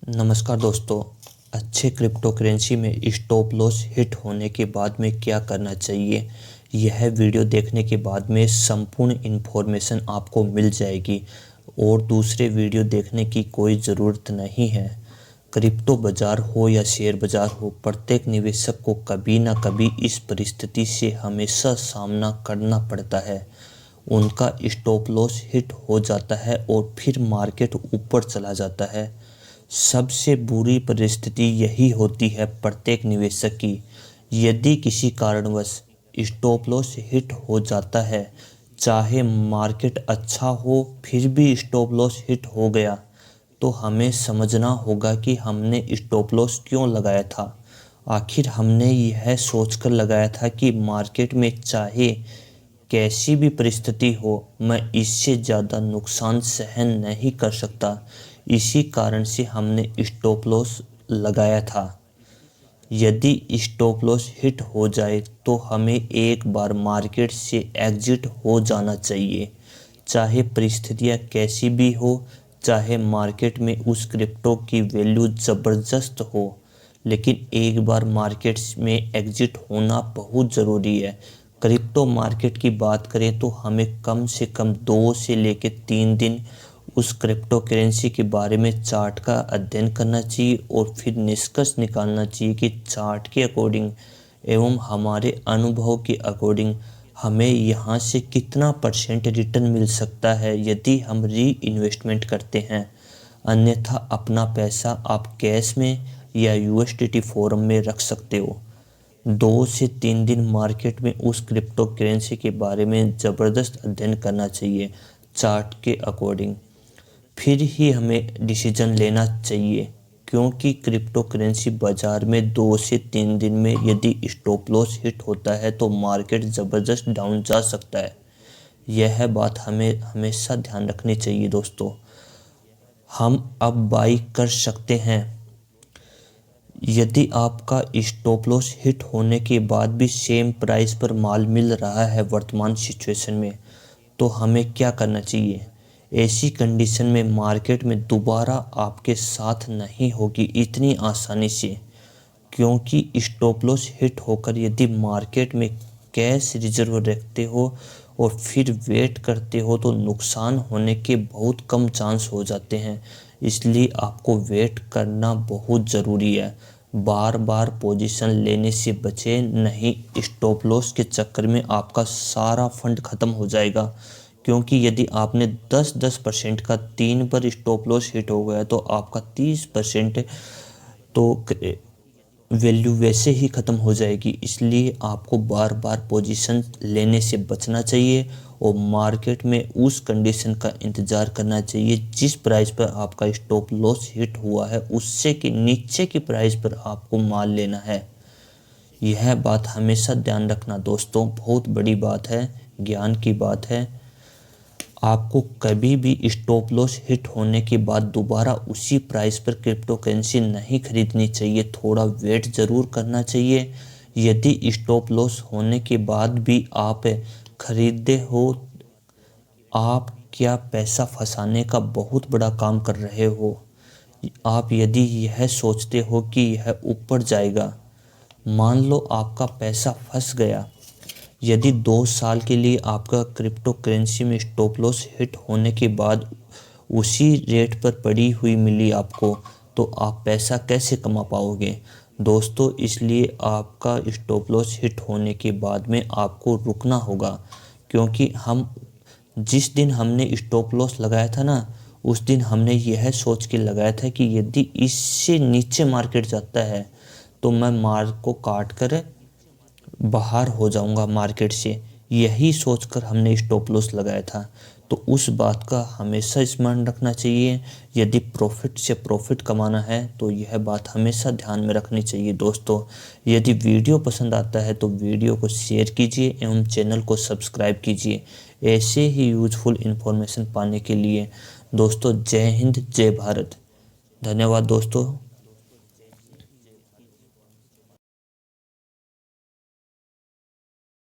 नमस्कार दोस्तों। अच्छे क्रिप्टो करेंसी में स्टॉप लॉस हिट होने के बाद में क्या करना चाहिए, यह वीडियो देखने के बाद में संपूर्ण इन्फॉर्मेशन आपको मिल जाएगी और दूसरे वीडियो देखने की कोई ज़रूरत नहीं है। क्रिप्टो बाज़ार हो या शेयर बाज़ार हो, प्रत्येक निवेशक को कभी ना कभी इस परिस्थिति से हमेशा सामना करना पड़ता है। उनका स्टॉप लॉस हिट हो जाता है और फिर मार्केट ऊपर चला जाता है। सबसे बुरी परिस्थिति यही होती है प्रत्येक निवेशक की। यदि किसी कारणवश स्टॉप लॉस हिट हो जाता है, चाहे मार्केट अच्छा हो फिर भी स्टॉप लॉस हिट हो गया, तो हमें समझना होगा कि हमने स्टॉप लॉस क्यों लगाया था। आखिर हमने यह सोचकर लगाया था कि मार्केट में चाहे कैसी भी परिस्थिति हो, मैं इससे ज़्यादा नुकसान सहन नहीं कर सकता। इसी कारण से हमने स्टॉप लॉस लगाया था। यदि स्टॉप लॉस हिट हो जाए तो हमें एक बार मार्केट से एग्जिट हो जाना चाहिए, चाहे परिस्थितियाँ कैसी भी हो, चाहे मार्केट में उस क्रिप्टो की वैल्यू ज़बरदस्त हो, लेकिन एक बार मार्केट में एग्जिट होना बहुत ज़रूरी है। क्रिप्टो मार्केट की बात करें तो हमें कम से कम 2 से लेकर 3 दिन उस क्रिप्टो करेंसी के बारे में चार्ट का अध्ययन करना चाहिए और फिर निष्कर्ष निकालना चाहिए कि चार्ट के अकॉर्डिंग एवं हमारे अनुभव के अकॉर्डिंग हमें यहाँ से कितना % रिटर्न मिल सकता है यदि हम री इन्वेस्टमेंट करते हैं। अन्यथा अपना पैसा आप कैश में या USDT फॉर्म में रख सकते हो। 2 से 3 दिन मार्केट में उस क्रिप्टो करेंसी के बारे में ज़बरदस्त अध्ययन करना चाहिए चार्ट के अकॉर्डिंग, फिर ही हमें डिसीजन लेना चाहिए। क्योंकि क्रिप्टो करेंसी बाज़ार में 2 से 3 दिन में यदि स्टॉप लॉस हिट होता है तो मार्केट ज़बरदस्त डाउन जा सकता है। यह बात हमें हमेशा ध्यान रखनी चाहिए दोस्तों। हम अब बाई कर सकते हैं। यदि आपका स्टॉप लॉस हिट होने के बाद भी सेम प्राइस पर माल मिल रहा है वर्तमान सिचुएशन में, तो हमें क्या करना चाहिए। ऐसी कंडीशन में मार्केट में दोबारा आपके साथ नहीं होगी इतनी आसानी से, क्योंकि स्टॉप लॉस हिट होकर यदि मार्केट में कैश रिजर्व रखते हो और फिर वेट करते हो तो नुकसान होने के बहुत कम चांस हो जाते हैं। इसलिए आपको वेट करना बहुत ज़रूरी है। बार बार पोजीशन लेने से बचें, नहीं स्टॉप लॉस के चक्कर में आपका सारा फंड ख़त्म हो जाएगा। क्योंकि यदि आपने 10% का 3 बार स्टॉप लॉस हिट हो गया तो आपका 30% तो वैल्यू वैसे ही ख़त्म हो जाएगी। इसलिए आपको बार बार पोजीशन लेने से बचना चाहिए और मार्केट में उस कंडीशन का इंतज़ार करना चाहिए जिस प्राइस पर आपका स्टॉप लॉस हिट हुआ है, उससे कि नीचे की प्राइस पर आपको माल लेना है। यह बात हमेशा ध्यान रखना दोस्तों, बहुत बड़ी बात है, ज्ञान की बात है। आपको कभी भी स्टॉप लॉस हिट होने के बाद दोबारा उसी प्राइस पर क्रिप्टो करेंसी नहीं खरीदनी चाहिए, थोड़ा वेट ज़रूर करना चाहिए। यदि स्टॉप लॉस होने के बाद भी आप खरीदे हो, आप क्या पैसा फंसाने का बहुत बड़ा काम कर रहे हो। आप यदि यह सोचते हो कि यह ऊपर जाएगा, मान लो आपका पैसा फंस गया। यदि 2 साल के लिए आपका क्रिप्टो करेंसी में स्टॉप लॉस हिट होने के बाद उसी रेट पर पड़ी हुई मिली आपको, तो आप पैसा कैसे कमा पाओगे दोस्तों। इसलिए आपका स्टॉप लॉस हिट होने के बाद में आपको रुकना होगा। क्योंकि हम जिस दिन हमने स्टॉप लॉस लगाया था ना, उस दिन हमने यह सोच के लगाया था कि यदि इससे नीचे मार्केट जाता है तो मैं मार्क को काट कर बाहर हो जाऊंगा मार्केट से। यही सोचकर हमने स्टॉप लॉस लगाया था। तो उस बात का हमेशा स्मरण रखना चाहिए। यदि प्रॉफिट से प्रॉफिट कमाना है तो यह बात हमेशा ध्यान में रखनी चाहिए दोस्तों। यदि वीडियो पसंद आता है तो वीडियो को शेयर कीजिए एवं चैनल को सब्सक्राइब कीजिए ऐसे ही यूजफुल इन्फॉर्मेशन पाने के लिए। दोस्तों जय हिंद, जय भारत। धन्यवाद दोस्तों।